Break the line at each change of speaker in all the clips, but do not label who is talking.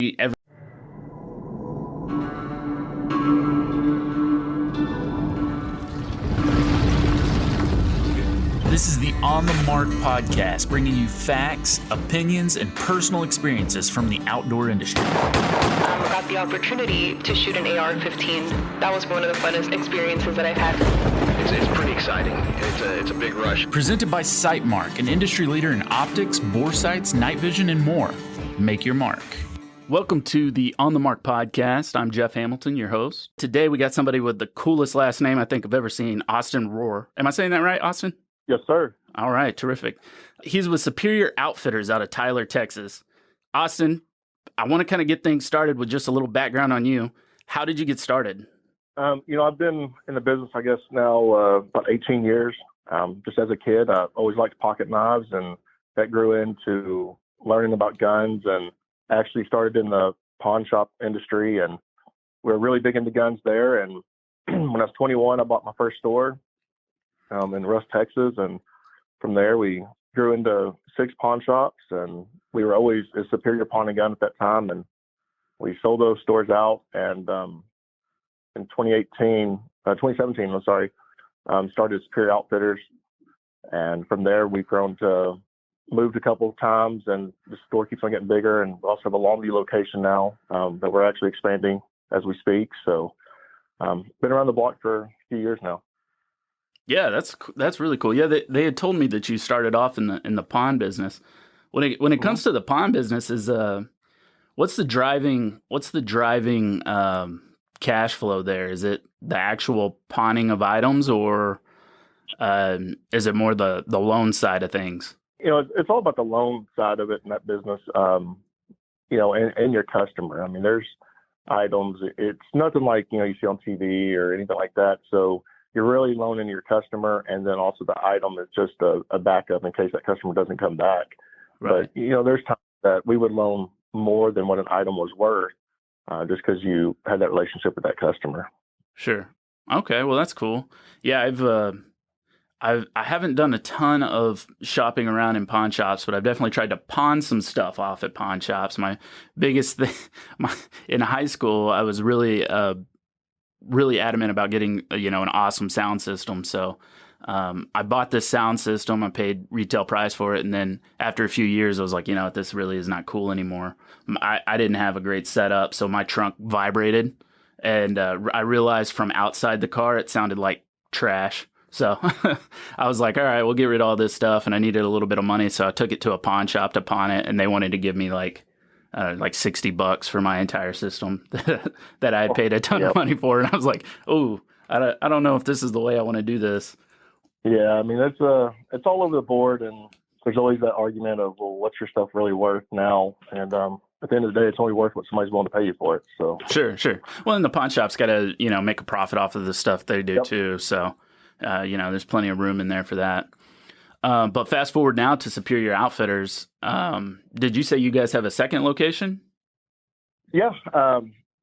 every This is the On the Mark podcast, bringing you facts, opinions, and personal experiences from the outdoor industry.
I got the opportunity to shoot an AR-15. That was one of the funnest experiences that I've had.
It's pretty exciting. It's a big rush.
Presented by Sightmark, an industry leader in optics, bore sights, night vision, and more. Make your mark. Welcome to the On the Mark podcast. I'm Jeff Hamilton, your host. Today we got somebody with the coolest last name I think I've ever seen, Austin Rohr. Am I saying that right, Austin?
Yes, sir.
All right, terrific. He's with Superior Outfitters out of Tyler, Texas. Austin, I want to kind of get things started with just a little background on you. How did you get started?
I've been in the business, I guess, now about 18 years. Just as a kid, I always liked pocket knives, and that grew into learning about guns, and actually started in the pawn shop industry, and we were really big into guns there. And when I was 21, I bought my first store in Russ, Texas, and from there we grew into 6 pawn shops, and we were always a Superior Pawn and Gun at that time, and we sold those stores out. And in 2017, started Superior Outfitters, and from there we've grown to moved a couple of times, and the store keeps on getting bigger, and we also have a Longview location now that we're actually expanding as we speak. So been around the block for a few years now.
Yeah, that's really cool. Yeah, they had told me that you started off in the pawn business. When it comes to the pawn business, is what's the driving cash flow there? Is it the actual pawning of items, or is it more the loan side of things?
It's all about the loan side of it in that business. And your customer. I mean, there's items. It's nothing like you see on TV or anything like that. So you're really loaning your customer, and then also the item is just a backup in case that customer doesn't come back.
Right.
But there's times that we would loan more than what an item was worth, just because you had that relationship with that customer.
Sure. Okay. Well, that's cool. Yeah, I haven't done a ton of shopping around in pawn shops, but I've definitely tried to pawn some stuff off at pawn shops. My biggest thing, in high school, I was really adamant about getting an awesome sound system. So I bought this sound system. I paid retail price for it, and then after a few years, I was like, this really is not cool anymore. I didn't have a great setup, so my trunk vibrated, and I realized from outside the car it sounded like trash. So I was like, all right, we'll get rid of all this stuff, and I needed a little bit of money, so I took it to a pawn shop to pawn it, and they wanted to give me like $60 for my entire system that I had paid a ton of money for. And I was like, oh, I don't know if this is the way I want to do this.
Yeah, I mean, it's all over the board, and there's always that argument of, well, what's your stuff really worth now? And at the end of the day, it's only worth what somebody's willing to pay you for it. So
Sure. Well, and the pawn shop's got to, make a profit off of the stuff they do too. So, there's plenty of room in there for that. But fast forward now to Superior Outfitters. Did you say you guys have a second location?
Yeah.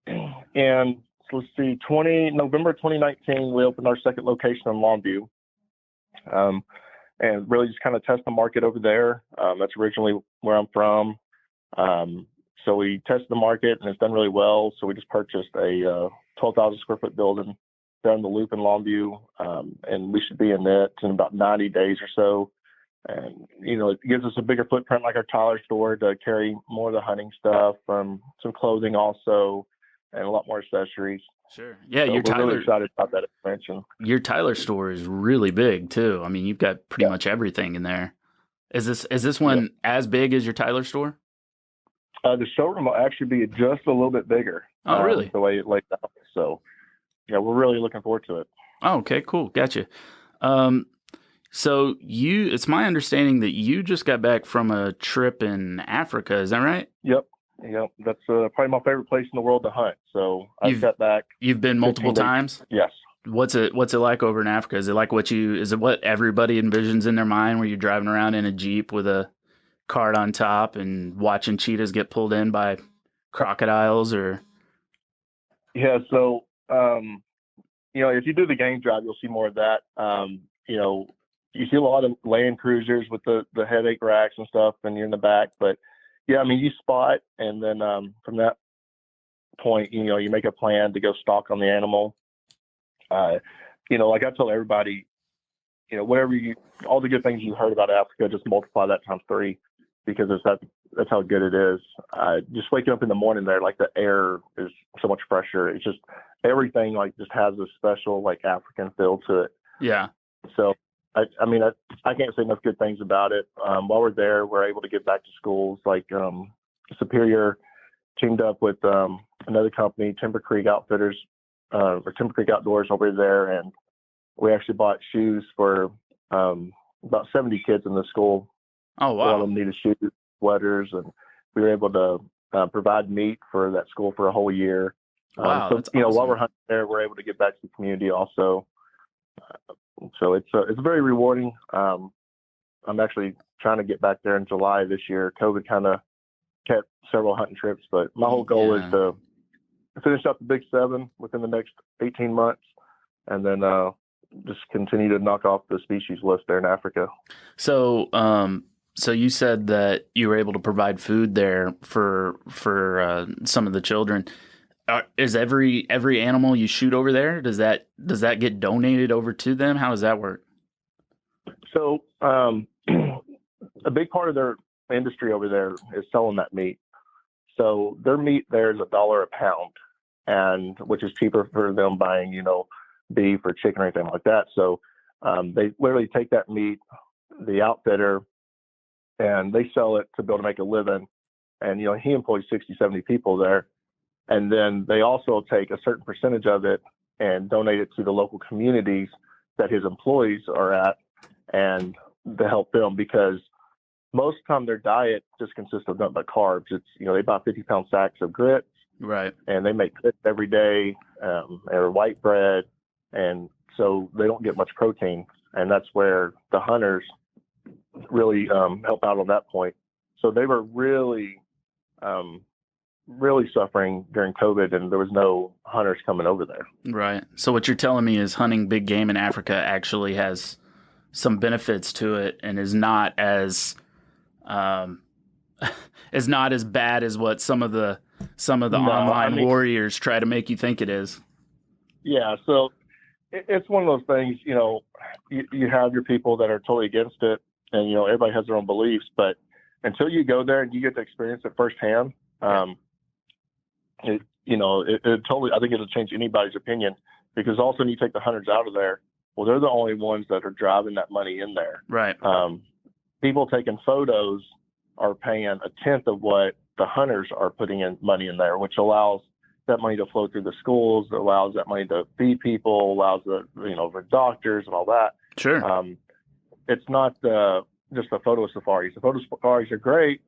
And so let's see, November 2019, we opened our second location in Longview. And really just kind of test the market over there. That's originally where I'm from. So we tested the market, and it's done really well. So we just purchased a 12,000 square foot building down the loop in Longview, and we should be in it in about 90 days or so. And, it gives us a bigger footprint like our Tyler store to carry more of the hunting stuff, some clothing also, and a lot more accessories.
Sure. Yeah,
so we're really excited about that expansion.
Your Tyler store is really big too. I mean, you've got pretty much everything in there. Is this one as big as your Tyler store?
The showroom will actually be just a little bit bigger.
Oh, really?
The way it lays out. So, yeah, we're really looking forward to it.
Oh, okay, cool. Gotcha. So it's my understanding that you just got back from a trip in Africa. Is that right?
Yep. That's probably my favorite place in the world to hunt. So I got back.
You've been multiple times?
Yes.
What's it like over in Africa? Is it like what everybody envisions in their mind, where you're driving around in a Jeep with a cart on top and watching cheetahs get pulled in by crocodiles? Or
Yeah. So, if you do the game drive, you'll see more of that. You see a lot of Land Cruisers with the headache racks and stuff, and you're in the back. But Yeah, I mean, you spot, and then from that point, you make a plan to go stalk on the animal. Like I tell everybody, whatever all the good things you heard about Africa, just multiply that times three, because that's how good it is. Just waking up in the morning there, like the air is so much fresher. It's just everything like just has a special like African feel to it.
Yeah.
So I can't say enough good things about it. While we're there, we're able to get back to schools. Like Superior teamed up with another company, Timber Creek Outfitters, or Timber Creek Outdoors over there, and we actually bought shoes for about 70 kids in the school.
Oh, wow.
A lot of them needed shoes, sweaters, and we were able to provide meat for that school for a whole year.
Wow,
so
that's awesome.
While we're hunting there, we're able to get back to the community also. So it's very rewarding. I'm actually trying to get back there in July this year. COVID kind of kept several hunting trips, but my whole goal is to finish up the Big 7 within the next 18 months, and then just continue to knock off the species list there in Africa.
So, so you said that you were able to provide food there for some of the children. Is every animal you shoot over there, does that get donated over to them? How does that work?
So a big part of their industry over there is selling that meat. So their meat there is $1 a pound, and which is cheaper for them buying, beef or chicken or anything like that. So they literally take that meat, the outfitter, and they sell it to be able to make a living. And, he employs 60, 70 people there. And then they also take a certain percentage of it and donate it to the local communities that his employees are at, and to help them, because most of the time their diet just consists of nothing but carbs. It's, they buy 50-pound sacks of grits,
right,
and they make grits every day, or white bread. And so they don't get much protein. And that's where the hunters really help out on that point. So they were really suffering during COVID, and there was no hunters coming over there.
Right. So what you're telling me is hunting big game in Africa actually has some benefits to it, and is not as is not as bad as what some of the online warriors try to make you think it is.
Yeah. So it's one of those things. You have your people that are totally against it, and everybody has their own beliefs, but until you go there and you get to experience it firsthand, it totally, I think it'll change anybody's opinion, because all of a sudden you take the hunters out of there. Well, they're the only ones that are driving that money in there.
Right.
People taking photos are paying a tenth of what the hunters are putting in money in there, which allows that money to flow through the schools, allows that money to feed people, allows the doctors and all that.
Sure.
It's not just the photo safaris. The photo safaris are great.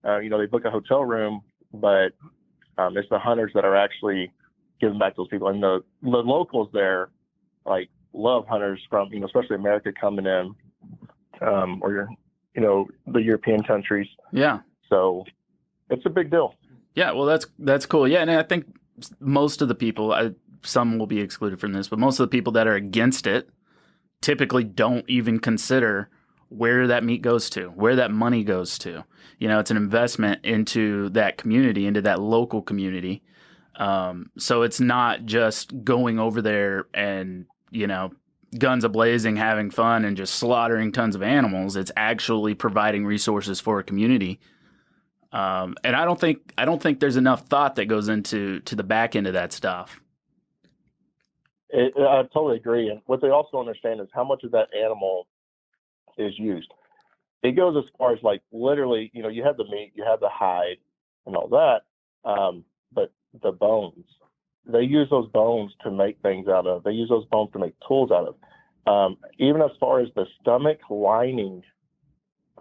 They book a hotel room, but it's the hunters that are actually giving back to those people. And the locals there, like, love hunters from, especially America coming in, or the European countries.
Yeah.
So it's a big deal.
Yeah. Well, that's cool. Yeah. And I think most of the people, some will be excluded from this, but most of the people that are against it typically don't even consider where that meat goes to, where that money goes to. It's an investment into that community, into that local community. So it's not just going over there and, guns a-blazing, having fun, and just slaughtering tons of animals. It's actually providing resources for a community. And I don't think there's enough thought that goes into the back end of that stuff.
I totally agree. And what they also understand is how much of that animal is used. It goes as far as, like, literally, you have the meat, you have the hide and all that, but the bones, they use those bones to make things out of. They use those bones to make tools out of. Even as far as the stomach lining,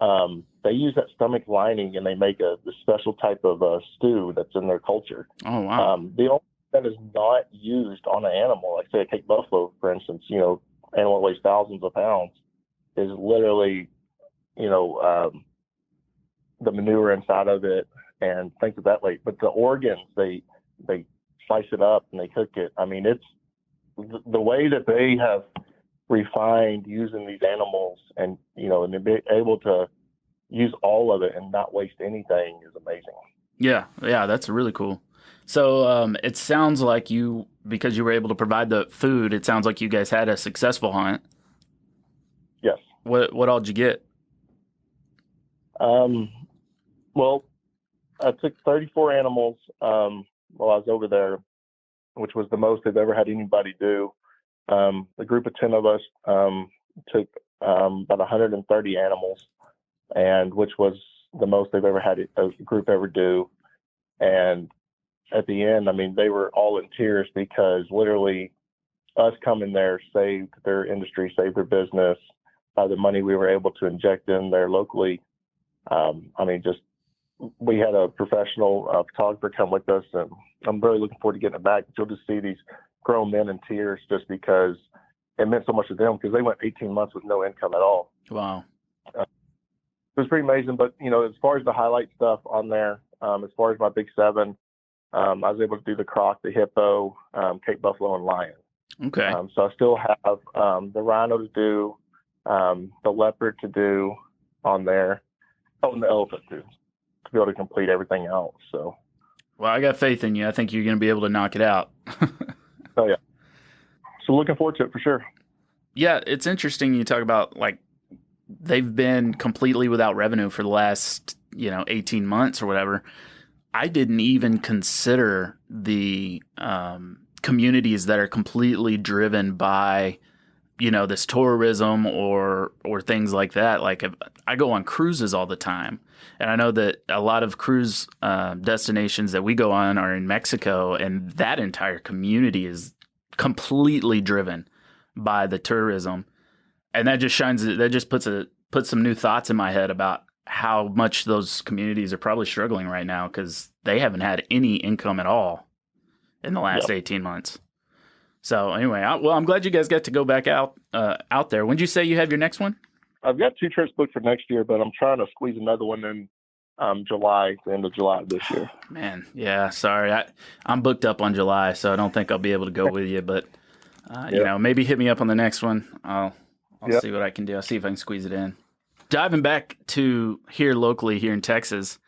they use that stomach lining and they make the special type of stew that's in their culture.
Oh, wow.
The only thing that is not used on an animal, like say a Cape buffalo, for instance, animal that weighs thousands of pounds, is literally, the manure inside of it and things of that way. But the organs, they slice it up and they cook it. I mean, it's the way that they have refined using these animals, and and to be able to use all of it and not waste anything is amazing.
Yeah, yeah, that's really cool. So it sounds like because you were able to provide the food, it sounds like you guys had a successful hunt.
Yes.
What all did you get?
Well, I took 34 animals while I was over there, which was the most they've ever had anybody do. A group of 10 of us took about 130 animals, and which was the most they've ever had a group ever do. And at the end, I mean, they were all in tears because literally us coming there saved their industry, saved their business. The money we were able to inject in there locally. I mean, just we had a professional photographer come with us, and I'm really looking forward to getting it back. You'll just see these grown men in tears just because it meant so much to them because they went 18 months with no income at all.
Wow.
It was pretty amazing. But, you know, as far as the highlight stuff on there, as far as my big seven, I was able to do the croc, the hippo, Cape buffalo, and lion.
Okay.
So I still have the rhino to do, the leopard to do on there. Oh, and the elephant too, to be able to complete everything else. So,
Well, I got faith in you. I think you're going to be able to knock it out.
oh yeah. So looking forward to it for sure.
Yeah, it's interesting you talk about like they've been completely without revenue for the last, 18 months or whatever. I didn't even consider the communities that are completely driven by, this tourism or things like that. Like I go on cruises all the time, and I know that a lot of cruise destinations that we go on are in Mexico, and that entire community is completely driven by the tourism, and that just puts some new thoughts in my head about how much those communities are probably struggling right now because they haven't had any income at all in the last 18 months. So anyway, I'm glad you guys got to go back out there. When did you say you have your next one?
I've got 2 trips booked for next year, but I'm trying to squeeze another one in July, the end of July of this year.
Man, yeah, sorry. I'm booked up on July, so I don't think I'll be able to go with you, but maybe hit me up on the next one. I'll see what I can do. I'll see if I can squeeze it in. Diving back to here locally here in Texas,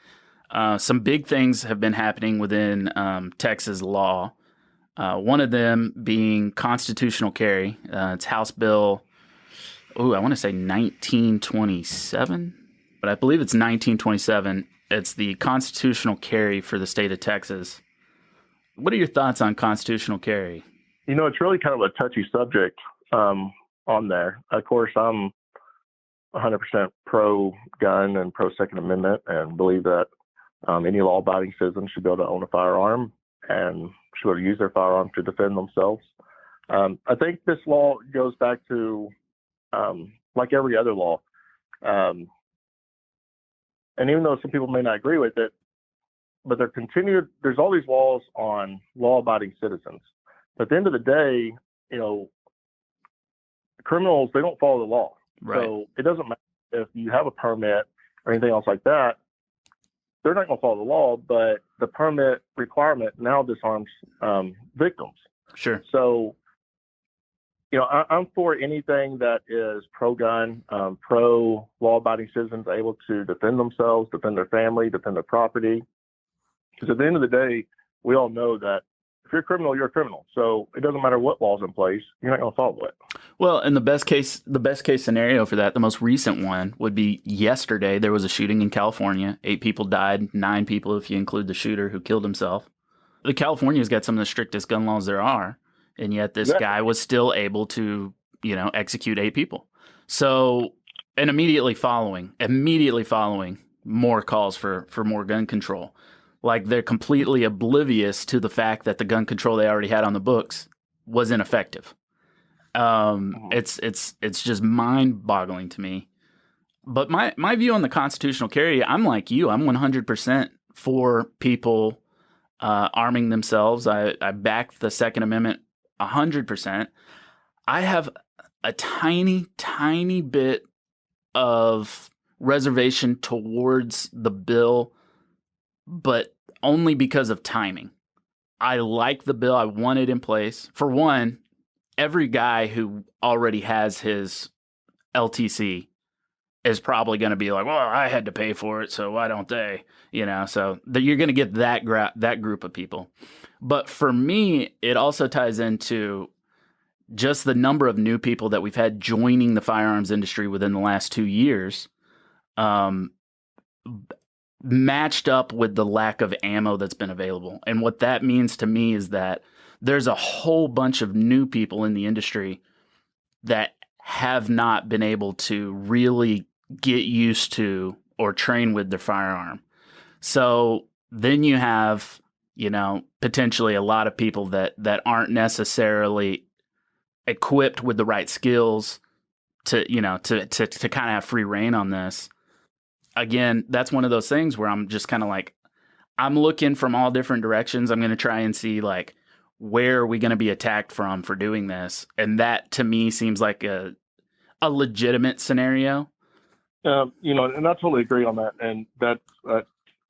some big things have been happening within Texas law. One of them being constitutional carry. It's House Bill, I want to say 1927, but I believe it's 1927. It's the constitutional carry for the state of Texas. What are your thoughts on constitutional carry?
It's really kind of a touchy subject on there. Of course, I'm 100% pro-gun and pro-Second Amendment and believe that any law-abiding citizen should be able to own a firearm and should be able to use their firearm to defend themselves. I think this law goes back to, like every other law, and even though some people may not agree with it, but there's all these laws on law-abiding citizens. But at the end of the day, criminals, they don't follow the law.
Right.
So it doesn't matter if you have a permit or anything else like that. They're not going to follow the law, but the permit requirement now disarms victims.
Sure.
So, I'm for anything that is pro-gun, pro-law-abiding citizens able to defend themselves, defend their family, defend their property. Because at the end of the day, we all know that if you're a criminal, you're a criminal. So it doesn't matter what law's in place, you're not going to follow it. Well,
in the best case scenario for that, the most recent one would be yesterday. There was a shooting in California. 8 people died, 9 people if you include the shooter who killed himself. California's got some of the strictest gun laws there are, and yet this guy was still able to, execute 8 people. So, and immediately following more calls for more gun control. Like they're completely oblivious to the fact that the gun control they already had on the books was ineffective. It's just mind-boggling to me. But my view on the constitutional carry, I'm like you. I'm 100% for people arming themselves. I back the Second Amendment 100%. I have a tiny, tiny bit of reservation towards the bill, but only because of timing. I like the bill. I want it in place. For one, every guy who already has his LTC is probably going to be like, well, I had to pay for it, so why don't they? So you're going to get that group of people. But for me, it also ties into just the number of new people that we've had joining the firearms industry within the last 2 years, matched up with the lack of ammo that's been available. And what that means to me is that there's a whole bunch of new people in the industry that have not been able to really get used to or train with their firearm. So then you have, potentially a lot of people that aren't necessarily equipped with the right skills to kind of have free reign on this. Again, that's one of those things where I'm just kind of like, I'm looking from all different directions. I'm going to try and see like, where are we going to be attacked from for doing this? And that to me seems like a legitimate scenario.
And I totally agree on that. And that's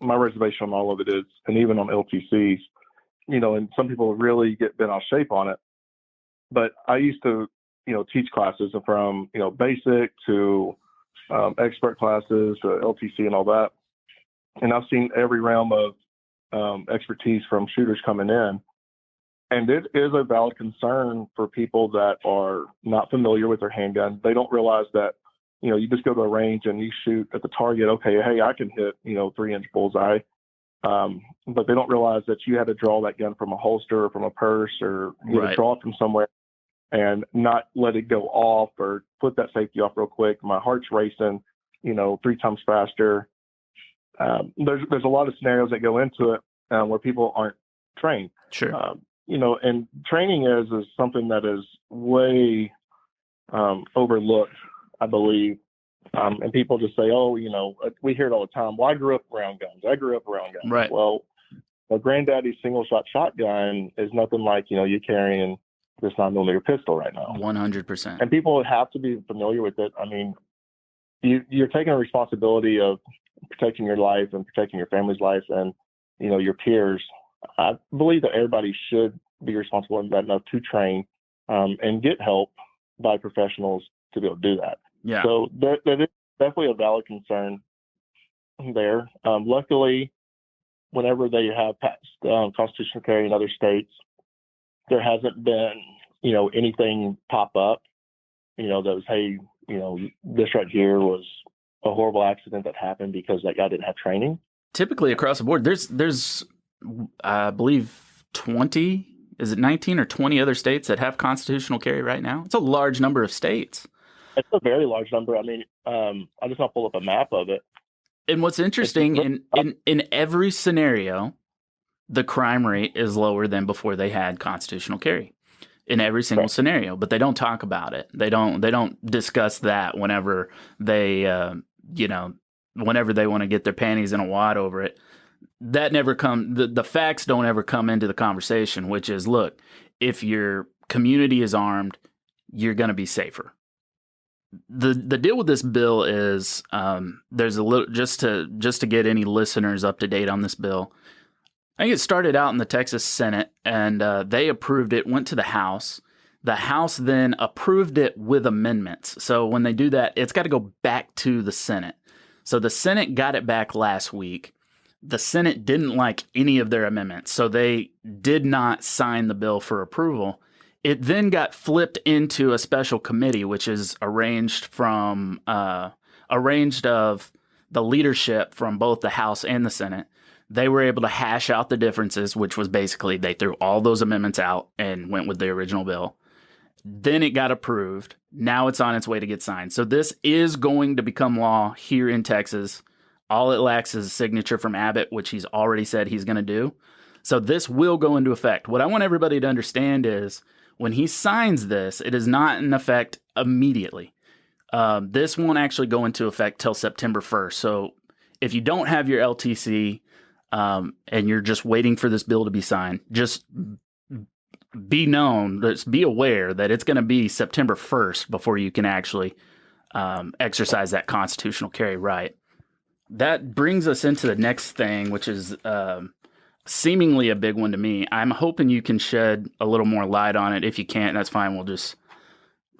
my reservation on all of it is, and even on LTCs, and some people really get bent out of shape on it. But I used to, teach classes from, basic to expert classes to LTC and all that. And I've seen every realm of expertise from shooters coming in. And it is a valid concern for people that are not familiar with their handgun. They don't realize that, you just go to a range and you shoot at the target. Okay, hey, I can hit, 3-inch bullseye. But they don't realize that you had to draw that gun from a holster or from a purse or draw it from somewhere and not let it go off or put that safety off real quick. My heart's racing, 3 times faster. There's a lot of scenarios that go into it where people aren't trained.
Sure.
And training is something that is way overlooked, I believe. And people just say, oh, we hear it all the time. Well, I grew up around guns.
Right.
Well, a granddaddy's single-shot shotgun is nothing like, you carrying this 9mm pistol right now.
100%.
And people have to be familiar with it. I mean, you're taking a responsibility of protecting your life and protecting your family's life and, your peers. I believe that everybody should be responsible enough to train and get help by professionals to be able to do that.
Yeah.
So that is definitely a valid concern there. Luckily, whenever they have passed constitutional carry in other states, there hasn't been, anything pop up, that was, hey, this right here was a horrible accident that happened because that guy didn't have training.
Typically across the board, there's I believe 20, is it 19 or 20 other states that have constitutional carry right now? It's a large number of states.
It's a very large number. I mean, I just want to pull up a map of it.
And what's interesting, in every scenario, the crime rate is lower than before they had constitutional carry. In every single scenario, but they don't talk about it. They don't discuss that whenever they, whenever they want to get their panties in a wad over it. That never the facts don't ever come into the conversation, which is, look, if your community is armed, you're going to be safer. The deal with this bill is there's a little, just to get any listeners up to date on this bill. I think it started out in the Texas Senate, and they approved it, went to the House. The House then approved it with amendments. So when they do that, it's got to go back to the Senate. So the Senate got it back last week. The Senate didn't like any of their amendments, so they did not sign the bill for approval. It then got flipped into a special committee, which is arranged of the leadership from both the House and the Senate. They were able to hash out the differences, which was basically they threw all those amendments out and went with the original bill. Then it got approved. Now it's on its way to get signed. So this is going to become law here in Texas. All it lacks is a signature from Abbott, which he's already said he's going to do. So this will go into effect. What I want everybody to understand is when he signs this, it is not in effect immediately. This won't actually go into effect till September 1st. So if you don't have your LTC and you're just waiting for this bill to be signed, just be aware that it's going to be September 1st before you can actually exercise that constitutional carry right. That brings us into the next thing, which is seemingly a big one to me. I'm hoping you can shed a little more light on it. If you can't, that's fine.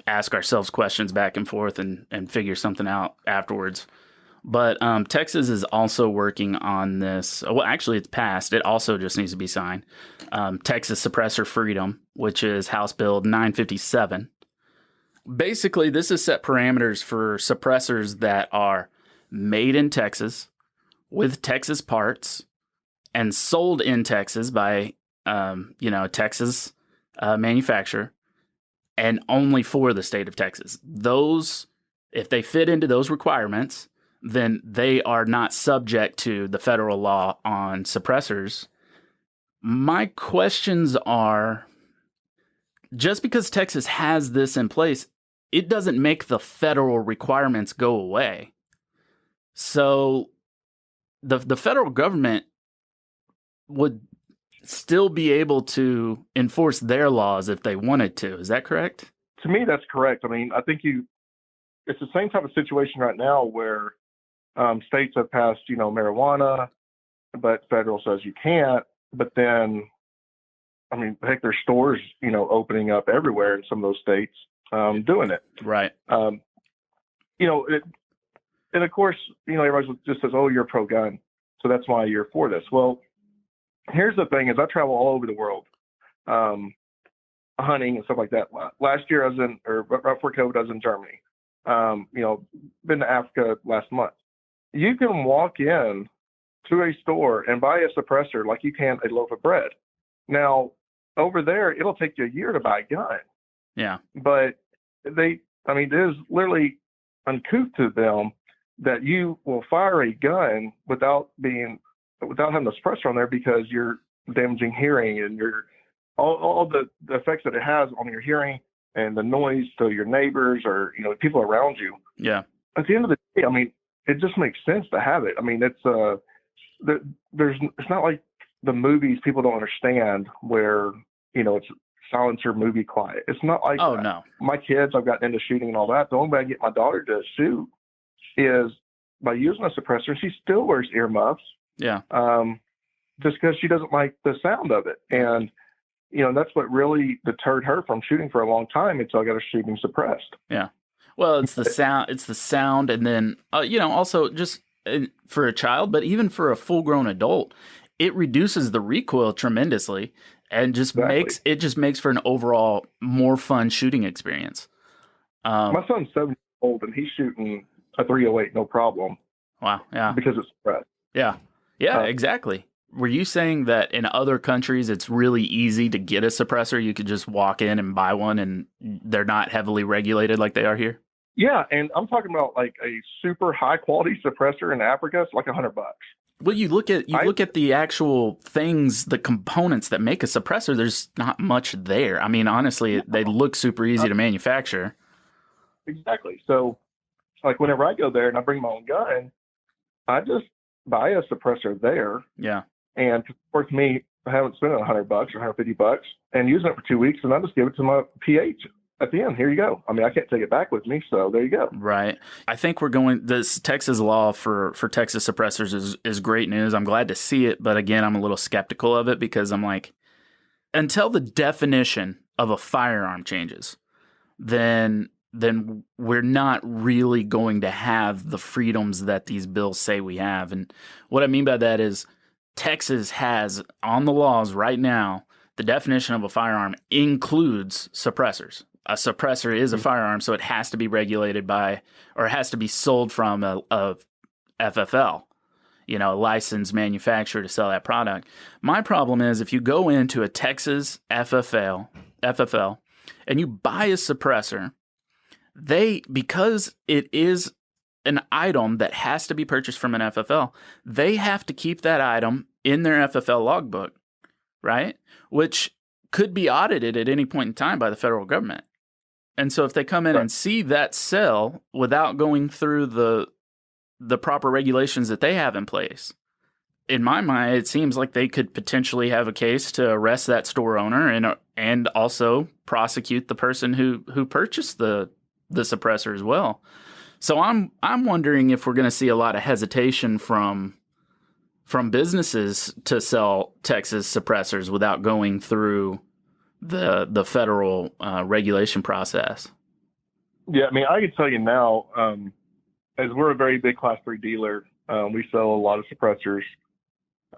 ask ourselves questions back and forth and figure something out afterwards. But Texas is also working on this. Well, actually, it's passed. It also just needs to be signed. Texas Suppressor Freedom, which is House Bill 957. Basically, this is set parameters for suppressors that are made in Texas with Texas parts and sold in Texas by, a Texas manufacturer and only for the state of Texas. Those, if they fit into those requirements, then they are not subject to the federal law on suppressors. My questions are, just because Texas has this in place, it doesn't make the federal requirements go away. So the federal government would still be able to enforce their laws if they wanted to. Is that correct?
To me, that's correct. I mean, I think it's the same type of situation right now where states have passed, marijuana, but federal says you can't. But then, I mean, heck, there's stores, opening up everywhere in some of those states doing it.
Right.
And of course, everybody just says, "Oh, you're pro-gun, so that's why you're for this." Well, here's the thing: is I travel all over the world, hunting and stuff like that. Last year, I was right before COVID, I was in Germany. Been to Africa last month. You can walk in to a store and buy a suppressor like you can a loaf of bread. Now, over there, it'll take you a year to buy a gun.
Yeah.
But it is literally uncouth to them that you will fire a gun without having the suppressor on there because you're damaging hearing and all the effects that it has on your hearing and the noise to your neighbors or people around you.
Yeah.
At the end of the day, I mean, it just makes sense to have it. I mean, it's not like the movies people don't understand where it's silencer movie quiet. It's not like
oh
that.
No.
My kids, I've gotten into shooting and all that. The only way I get my daughter to shoot is by using a suppressor. She still wears earmuffs.
Yeah.
Just because she doesn't like the sound of it. And, that's what really deterred her from shooting for a long time until I got her shooting suppressed.
Yeah. Well, it's the sound. And then, also just for a child, but even for a full grown adult, it reduces the recoil tremendously and just makes for an overall more fun shooting experience.
My son's 7 years old and he's shooting a 308, no problem.
Wow. Yeah.
Because it's suppressed.
Yeah. Yeah, exactly. Were you saying that in other countries it's really easy to get a suppressor? You could just walk in and buy one and they're not heavily regulated like they are here?
Yeah, and I'm talking about like a super high quality suppressor in Africa. It's like $100.
Well, you look at the actual things, the components that make a suppressor. There's not much there. I mean, honestly, they look super easy to manufacture.
Exactly. So, like whenever I go there and I bring my own gun, I just buy a suppressor there.
Yeah.
And for me, I haven't spent $100 or $150 and using it for 2 weeks, and I just give it to my PH. At the end, here you go. I mean, I can't take it back with me, so there you go.
Right. I think this Texas law for Texas suppressors is great news. I'm glad to see it, but again, I'm a little skeptical of it because I'm like, until the definition of a firearm changes, then we're not really going to have the freedoms that these bills say we have. And what I mean by that is Texas has on the laws right now, the definition of a firearm includes suppressors. A suppressor is a firearm, so it has to be regulated by, or it has to be sold from a FFL, a licensed manufacturer to sell that product. My problem is if you go into a Texas FFL, and you buy a suppressor, because it is an item that has to be purchased from an FFL, they have to keep that item in their FFL logbook, right? Which could be audited at any point in time by the federal government. And so if they come in and see that sell without going through the proper regulations that they have in place, in my mind, it seems like they could potentially have a case to arrest that store owner and also prosecute the person who purchased the suppressor as well. So I'm wondering if we're going to see a lot of hesitation from businesses to sell Texas suppressors without going through the federal regulation process.
Yeah, I mean, I can tell you now, as we're a very big Class 3 dealer, we sell a lot of suppressors.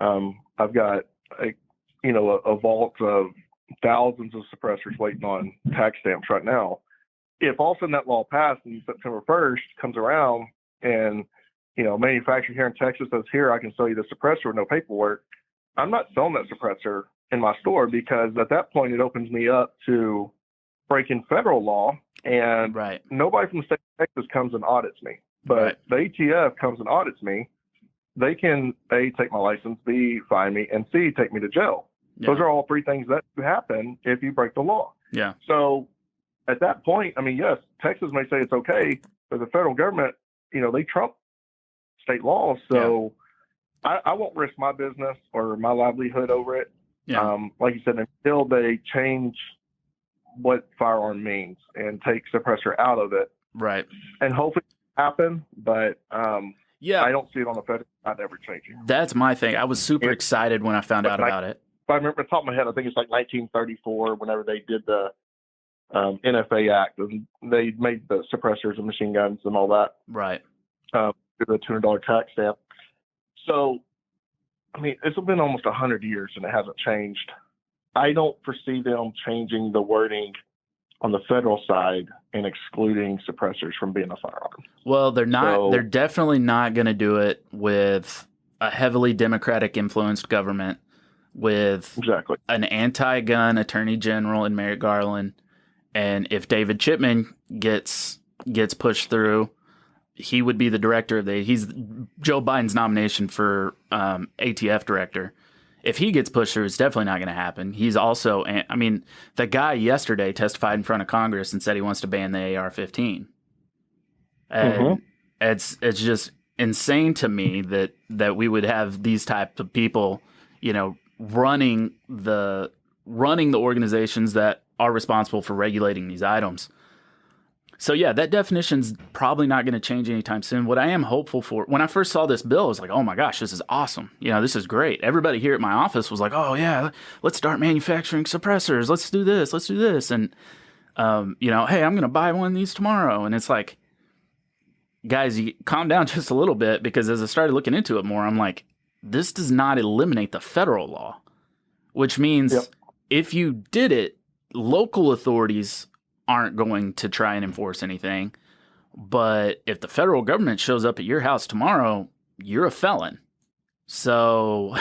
I've got a vault of thousands of suppressors waiting on tax stamps right now. If all of a sudden that law passed and September 1st comes around and, manufacturer here in Texas says, here, I can sell you the suppressor with no paperwork, I'm not selling that suppressor in my store, because at that point it opens me up to breaking federal law, and
Right.
nobody from the state of Texas comes and audits me. But
Right.
the ATF comes and audits me. They can, A, take my license, B, fine me, and C, take me to jail.
Yeah.
Those are all three things that happen if you break the law.
Yeah.
So at that point, I mean, yes, Texas may say it's okay, but the federal government, they trump state laws. So I won't risk my business or my livelihood over it.
Yeah.
Like you said, until they change what firearm means and take suppressor out of it.
Right.
And hopefully it happen, but
Yeah.
I don't see it on the federal side ever changing.
That's my thing. I was super excited when I found out about it.
If I remember off the top of my head, I think it's like 1934, whenever they did the NFA Act, and they made the suppressors and machine guns and all that.
Right.
The $200 tax stamp. So, I mean, it's been almost 100 years and it hasn't changed. I don't foresee them changing the wording on the federal side and excluding suppressors from being a firearm.
Well, they're not. They're definitely not going to do it with a heavily Democratic influenced government, with an anti-gun attorney general in Merrick Garland. And if David Chipman gets pushed through, he would be the director of he's Joe Biden's nomination for ATF director. If he gets pushed through, it's definitely not going to happen. He's also, I mean, the guy yesterday testified in front of Congress and said he wants to ban the AR-15. And it's just insane to me that we would have these types of people, running the organizations that are responsible for regulating these items. So yeah, that definition's probably not going to change anytime soon. What I am hopeful for, when I first saw this bill, I was like, oh my gosh, this is awesome. This is great. Everybody here at my office was like, oh yeah, let's start manufacturing suppressors. Let's do this. Let's do this. And, hey, I'm going to buy one of these tomorrow. And it's like, guys, you calm down just a little bit, because as I started looking into it more, I'm like, this does not eliminate the federal law, which means if you did it, local authorities aren't going to try and enforce anything. But if the federal government shows up at your house tomorrow, you're a felon. So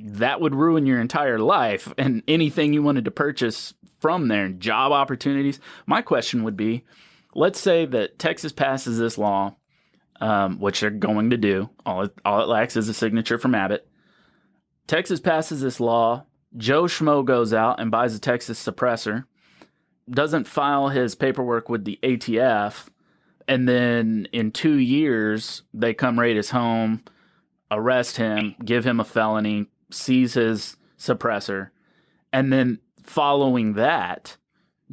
that would ruin your entire life and anything you wanted to purchase from there, job opportunities. My question would be, let's say that Texas passes this law, which they're going to do. All it lacks is a signature from Abbott. Texas passes this law. Joe Schmo goes out and buys a Texas suppressor, doesn't file his paperwork with the ATF, and then in 2 years, they come raid his home, arrest him, give him a felony, seize his suppressor, and then following that,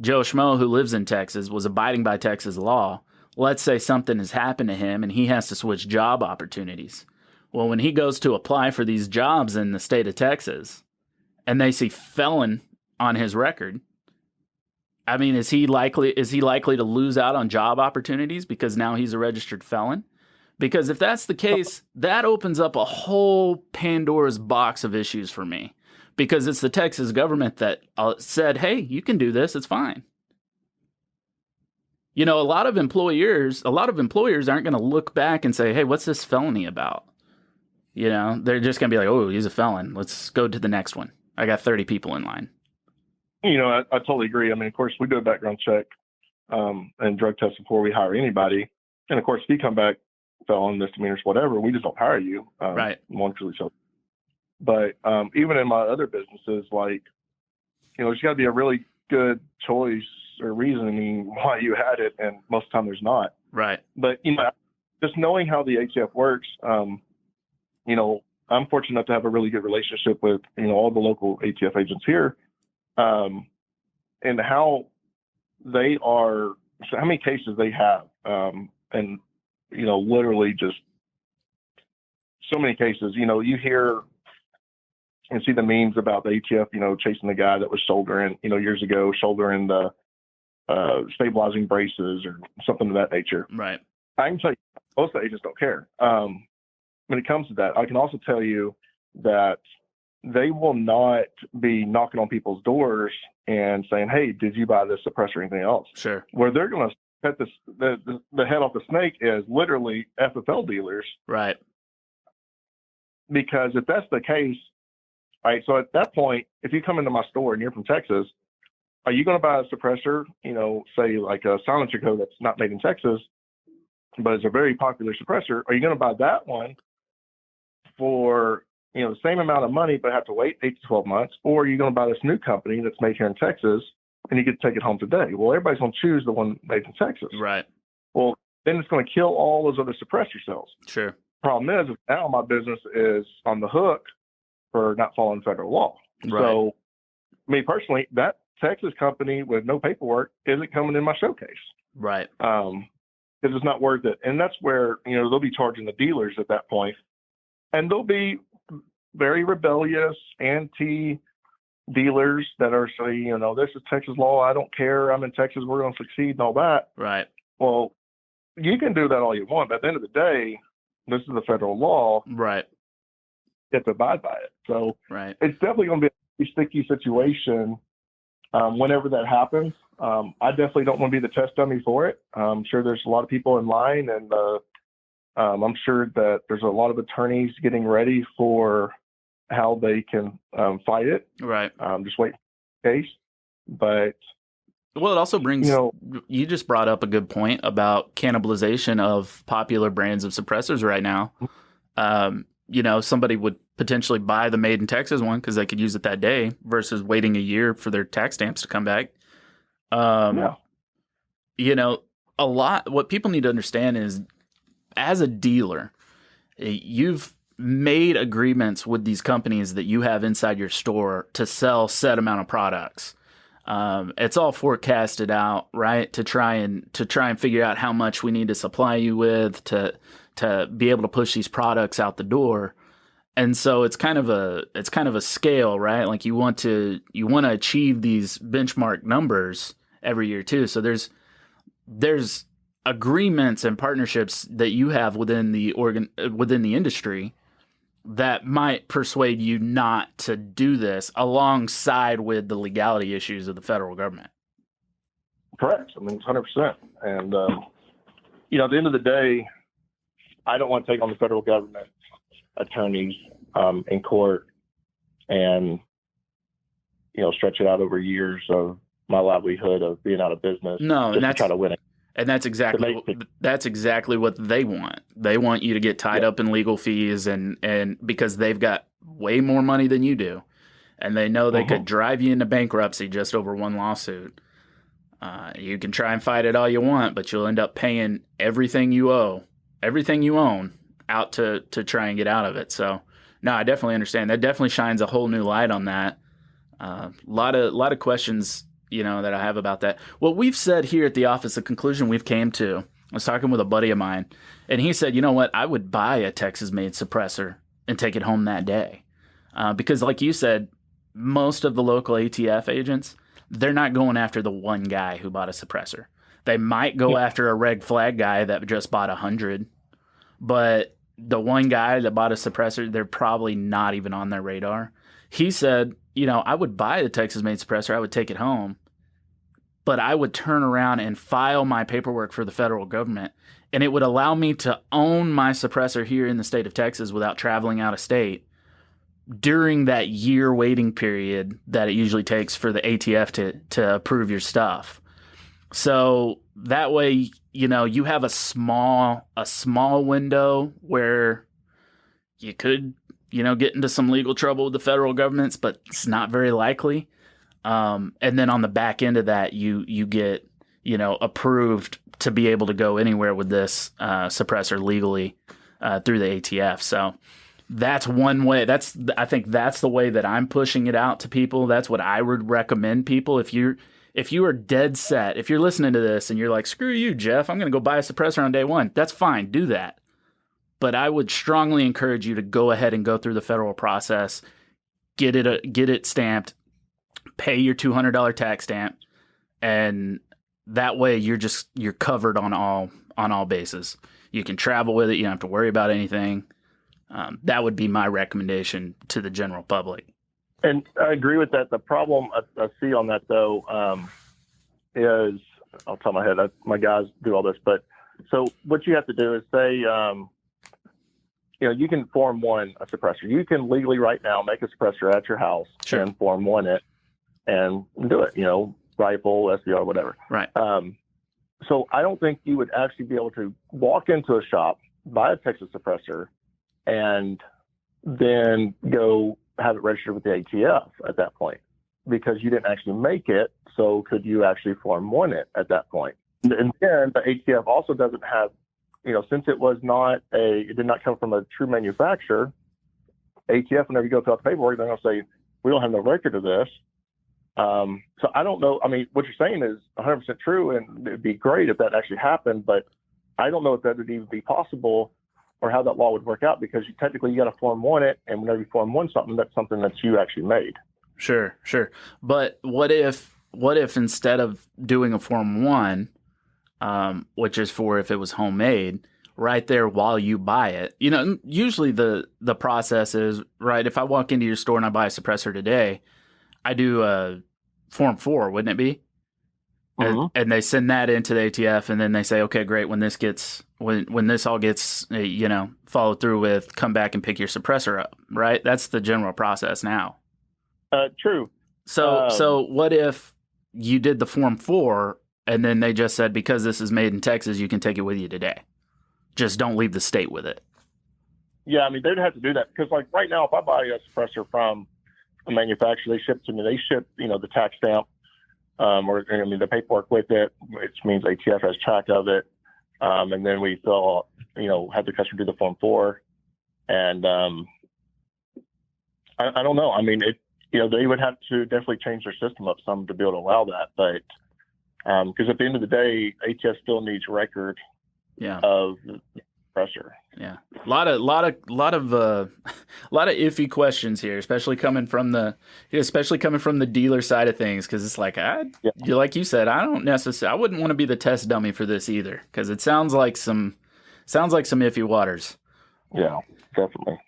Joe Schmo, who lives in Texas, was abiding by Texas law. Let's say something has happened to him and he has to switch job opportunities. Well, when he goes to apply for these jobs in the state of Texas and they see felon on his record, I mean, is he likely to lose out on job opportunities because now he's a registered felon? Because if that's the case, that opens up a whole Pandora's box of issues for me. Because it's the Texas government that said, hey, you can do this, it's fine. A lot of employers aren't going to look back and say, hey, what's this felony about? They're just going to be like, oh, he's a felon. Let's go to the next one. I got 30 people in line.
I totally agree. I mean, of course, we do a background check and drug test before we hire anybody. And of course, if you come back felon, misdemeanors, whatever, we just don't hire you.
Right.
But even in my other businesses, like, there's got to be a really good choice or reasoning why you had it, and most of the time there's not.
Right.
But just knowing how the ATF works, I'm fortunate enough to have a really good relationship with all the local ATF agents here, and how they are, so how many cases they have, and literally just so many cases. You hear and see the memes about the ATF, chasing the guy that was shouldering, years ago, shouldering the stabilizing braces or something of that nature.
Right.
I can tell you, most of the agents don't care. When it comes to that, I can also tell you that they will not be knocking on people's doors and saying, "Hey, did you buy this suppressor or anything else?"
Sure.
Where they're going to cut the head off the snake is literally FFL dealers.
Right.
Because if that's the case, right, so at that point, if you come into my store and you're from Texas, are you going to buy a suppressor, say like a silencer code that's not made in Texas, but it's a very popular suppressor? Are you going to buy that one for, the same amount of money, but have to wait 8 to 12 months? Or are you going to buy this new company that's made here in Texas and you get to take it home today? Well, everybody's going to choose the one made in Texas.
Right.
Well, then it's going to kill all those other suppressor sales.
Sure.
Problem is now my business is on the hook for not following federal law.
Right.
So, me personally, that Texas company with no paperwork isn't coming in my showcase.
Right.
Because it's not worth it. And that's where, they'll be charging the dealers at that point. And they'll be very rebellious, anti-dealers that are saying, this is Texas law. I don't care. I'm in Texas. We're going to succeed and all that.
Right.
Well, you can do that all you want. But at the end of the day, this is the federal law.
Right.
You have to abide by it. So
right.
It's definitely going to be a sticky situation whenever that happens. I definitely don't want to be the test dummy for it. I'm sure there's a lot of people in line, and I'm sure that there's a lot of attorneys getting ready for how they can fight it.
Right.
Just wait for the case. But
well, it also brings, you just brought up a good point about cannibalization of popular brands of suppressors right now. Somebody would potentially buy the made in Texas one because they could use it that day versus waiting a year for their tax stamps to come back. A lot, what people need to understand is, as a dealer, you've made agreements with these companies that you have inside your store to sell set amount of products. It's all forecasted out, right? To try and figure out how much we need to supply you with to be able to push these products out the door. And so it's kind of a scale, right? Like you want to achieve these benchmark numbers every year too. So there's agreements and partnerships that you have within the industry that might persuade you not to do this alongside with the legality issues of the federal government.
Correct. 100%. And, at the end of the day, I don't want to take on the federal government attorneys in court and, stretch it out over years of my livelihood of being out of business.
No, and
to try to win it.
And that's exactly what they want. They want you to get tied up in legal fees and because they've got way more money than you do. And they know they could drive you into bankruptcy just over one lawsuit. You can try and fight it all you want, but you'll end up paying everything you own out to try and get out of it. So no, I definitely understand. That definitely shines a whole new light on that. A lot of questions that I have about that. What we've said here at the office, the conclusion we've came to, I was talking with a buddy of mine, and he said, you know what, I would buy a Texas-made suppressor and take it home that day. Because like you said, most of the local ATF agents, they're not going after the one guy who bought a suppressor. They might go after a red flag guy that just bought 100, but the one guy that bought a suppressor, they're probably not even on their radar. He said, I would buy the Texas-made suppressor, I would take it home, but I would turn around and file my paperwork for the federal government, and it would allow me to own my suppressor here in the state of Texas without traveling out of state during that year waiting period that it usually takes for the ATF to approve your stuff. So that way, you have a small window where you could, get into some legal trouble with the federal governments, but it's not very likely. And then on the back end of that, you get, approved to be able to go anywhere with this suppressor legally through the ATF. So that's one way. I think that's the way that I'm pushing it out to people. That's what I would recommend people. If you are dead set, if you're listening to this and you're like, screw you, Jeff, I'm going to go buy a suppressor on day one. That's fine. Do that. But I would strongly encourage you to go ahead and go through the federal process, get it stamped, pay your $200 tax stamp, and That way you're covered on all bases. You can travel with it. You don't have to worry about anything. That would be my recommendation to the general public.
And I agree with that. The problem I see on that, though, is I'll tell my head, my guys do all this, but so what you have to do is say, you can Form 1 a suppressor. You can legally right now make a suppressor at your house and Form 1 it and do it, rifle, SBR, whatever.
Right.
So I don't think you would actually be able to walk into a shop, buy a Texas suppressor, and then go have it registered with the ATF at that point, because you didn't actually make it. So could you actually Form 1 it at that point? And then the ATF also doesn't have, since it did not come from a true manufacturer, ATF, whenever you go fill out the paperwork, they're going to say, we don't have no record of this. So I don't know. I mean, what you're saying is 100% true, and it'd be great if that actually happened, but I don't know if that would even be possible or how that law would work out, because you got to Form 1 it, and whenever you Form 1 something, that's something that you actually made.
Sure. But what if instead of doing a Form 1, which is for if it was homemade, right there while you buy it, usually the process is, right, if I walk into your store and I buy a suppressor today, I do a Form 4, wouldn't it be?
Mm-hmm.
And they send that into the ATF, and then they say, okay, great. When this all gets, followed through with, come back and pick your suppressor up, right? That's the general process now.
True.
So what if you did the Form 4, and then they just said, because this is made in Texas, you can take it with you today. Just don't leave the state with it.
Yeah, I mean, they'd have to do that, because like right now, if I buy a suppressor from a manufacturer, they ship to me, the tax stamp, the paperwork with it, which means ATF has track of it. And then we fill, have the customer do the Form 4. And I don't know. I mean, they would have to definitely change their system up some to be able to allow that. But because at the end of the day, ATF still needs record of the pressure.
Yeah, a lot of iffy questions here, especially coming from the dealer side of things, because it's like like you said, I wouldn't want to be the test dummy for this either, because it sounds like some iffy waters.
Yeah, definitely.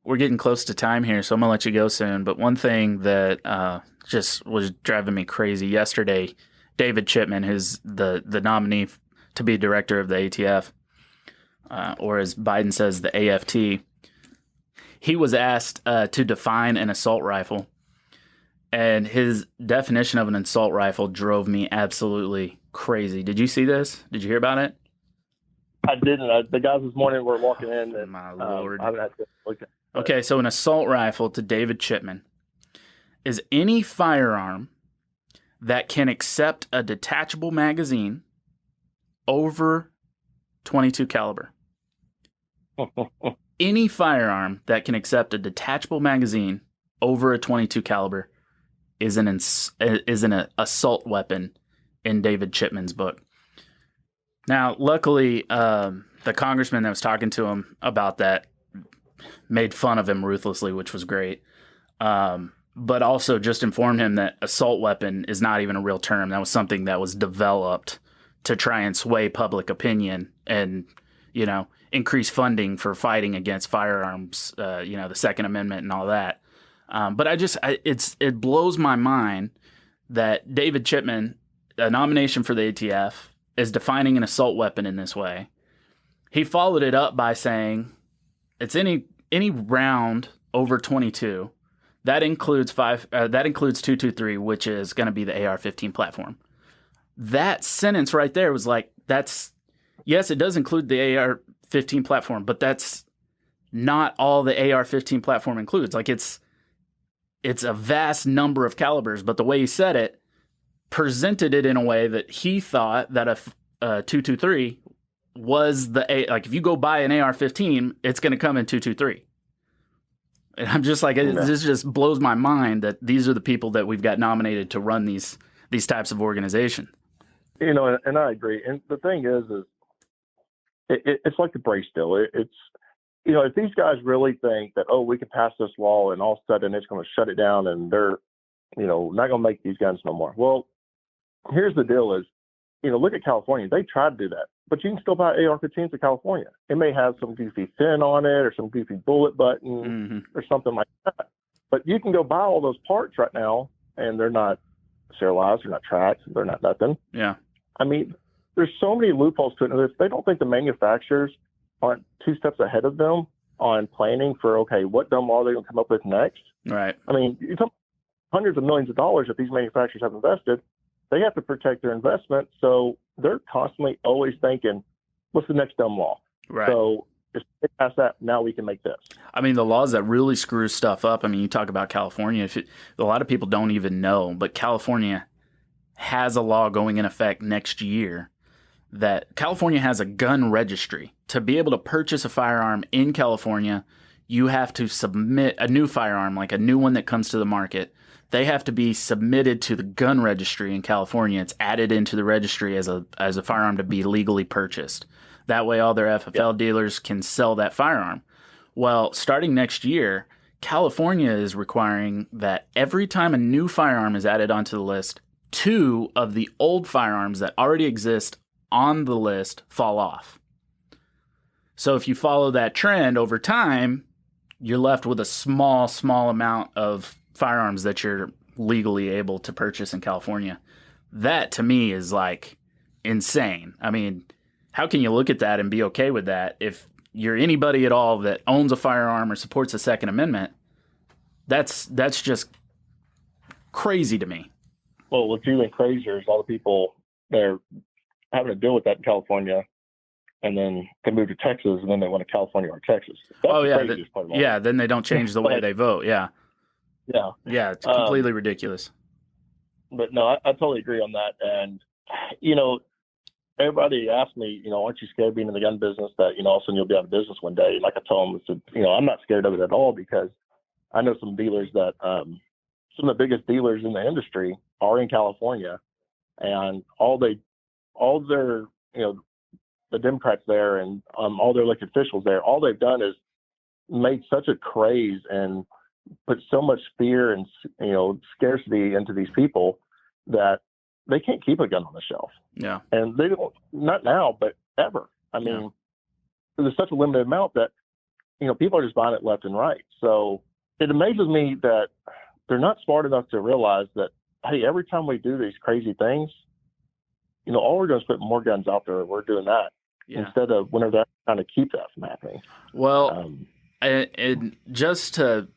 We're getting close to time here, so I'm gonna let you go soon. But one thing that just was driving me crazy yesterday, David Chipman, who's the nominee to be director of the ATF. Or as Biden says, the AFT, he was asked to define an assault rifle. And his definition of an assault rifle drove me absolutely crazy. Did you see this? Did you hear about it?
I didn't. The guys this morning were walking in. And,
my Lord.
I haven't had to look at it.
Okay, so an assault rifle to David Chipman is any firearm that can accept a detachable magazine over 22 caliber. Any firearm that can accept a detachable magazine over a 22 caliber is an assault weapon in David Chipman's book. Now, luckily, the congressman that was talking to him about that made fun of him ruthlessly, which was great. But also just informed him that assault weapon is not even a real term. That was something that was developed to try and sway public opinion and, increase funding for fighting against firearms, the Second Amendment and all that. But it blows my mind that David Chipman, a nomination for the ATF, is defining an assault weapon in this way. He followed it up by saying it's any round over 22. That includes 223, which is going to be the AR-15 platform. That sentence right there was like, yes, it does include the AR-15 platform, but that's not all the AR-15 platform includes. Like it's a vast number of calibers, but the way he said it presented it in a way that he thought that a 223 was like if you go buy an AR-15, it's going to come in 223. And I'm just like, this just blows my mind that these are the people that we've got nominated to run these types of organizations.
And I agree. And the thing is it's like the Brace deal. It's, if these guys really think that, we can pass this law and all of a sudden it's going to shut it down and they're, not going to make these guns no more. Well, here's the deal is, look at California. They tried to do that, but you can still buy AR-15s in California. It may have some goofy fin on it or some goofy bullet button or something like that. But you can go buy all those parts right now, and they're not serialized, they're not tracked, they're not nothing.
Yeah.
I mean, there's so many loopholes to it. And if they don't think the manufacturers aren't 2 steps ahead of them on planning for, okay, what dumb law are they going to come up with next?
Right.
I mean, you're talking hundreds of millions of dollars that these manufacturers have invested. They have to protect their investment. So they're constantly always thinking, what's the next dumb law?
Right.
So if they pass that, now we can make this.
I mean, the laws that really screw stuff up. I mean, you talk about California. A lot of people don't even know, but California has a law going in effect next year that California has a gun registry. To be able to purchase a firearm in California, you have to submit a new firearm, like a new one that comes to the market. They have to be submitted to the gun registry in California. It's added into the registry as a firearm to be legally purchased. That way all their FFL dealers can sell that firearm. Well, starting next year, California is requiring that every time a new firearm is added onto the list, 2 of the old firearms that already exist on the list fall off. So if you follow that trend over time, you're left with a small amount of firearms that you're legally able to purchase in California. That to me is like insane. I mean, how can you look at that and be okay with that if you're anybody at all that owns a firearm or supports the Second Amendment? That's just crazy to me.
Well, what's even crazier is all the people they're having to deal with that in California, and then they move to Texas, and then they want to California or Texas. That's the craziest part of all.
Yeah. Then they don't change the way they vote. Yeah.
Yeah.
Yeah. It's completely ridiculous.
But no, I totally agree on that. And everybody asks me, aren't you scared being in the gun business that all of a sudden you'll be out of business one day? Like I told them, I said, I'm not scared of it at all, because I know some dealers that some of the biggest dealers in the industry are in California, and all their the Democrats there and all their elected officials there, all they've done is made such a craze and put so much fear and scarcity into these people that they can't keep a gun on the shelf.
Yeah.
And they don't, not now, but ever. I mean, there's such a limited amount that people are just buying it left and right. So it amazes me that they're not smart enough to realize that, hey, every time we do these crazy things, all we're doing is put more guns out there. We're doing that instead of whenever they're trying to keep that from happening.
Well, and just to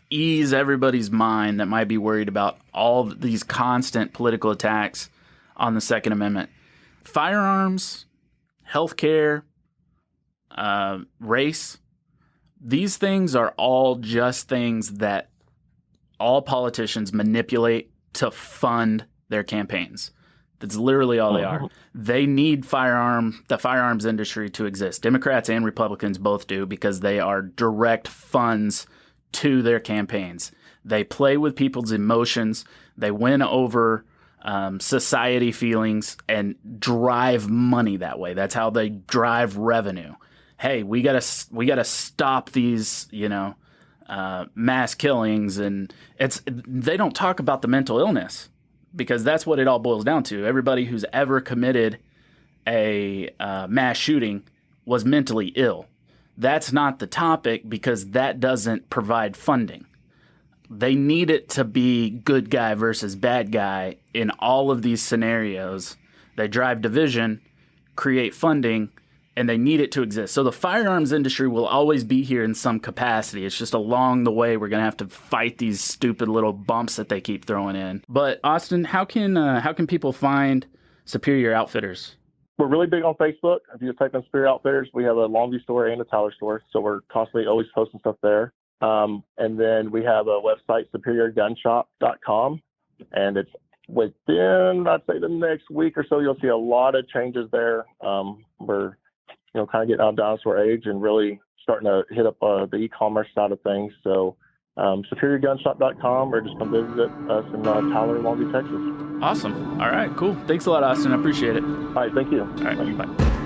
ease everybody's mind that might be worried about all of these constant political attacks on the Second Amendment, firearms, healthcare, race, these things are all just things that all politicians manipulate to fund their campaigns. That's literally all they are. They need the firearms industry to exist. Democrats and Republicans both do, because they are direct funds to their campaigns. They play with people's emotions. They win over society feelings and drive money that way. That's how they drive revenue. Hey, we gotta stop these, mass killings, and they don't talk about the mental illness, because that's what it all boils down to. Everybody who's ever committed a mass shooting was mentally ill. That's not the topic, because that doesn't provide funding. They need it to be good guy versus bad guy in all of these scenarios. They drive division, create funding, and they need it to exist. So the firearms industry will always be here in some capacity. It's just along the way we're going to have to fight these stupid little bumps that they keep throwing in. But Austin, how can people find Superior Outfitters?
We're really big on Facebook. If you just type in Superior Outfitters, we have a Longview store and a Tyler store, so we're constantly always posting stuff there. And then we have a website, superiorgunshop.com, and it's within, I'd say, the next week or so, you'll see a lot of changes there. We're kind of getting out of dinosaur age and really starting to hit up the e-commerce side of things. So superiorgunshop.com, or just come visit us in Tyler, Longview, Texas.
Awesome. All right, cool. Thanks a lot, Austin. I appreciate it.
All right, thank you.
All right, bye.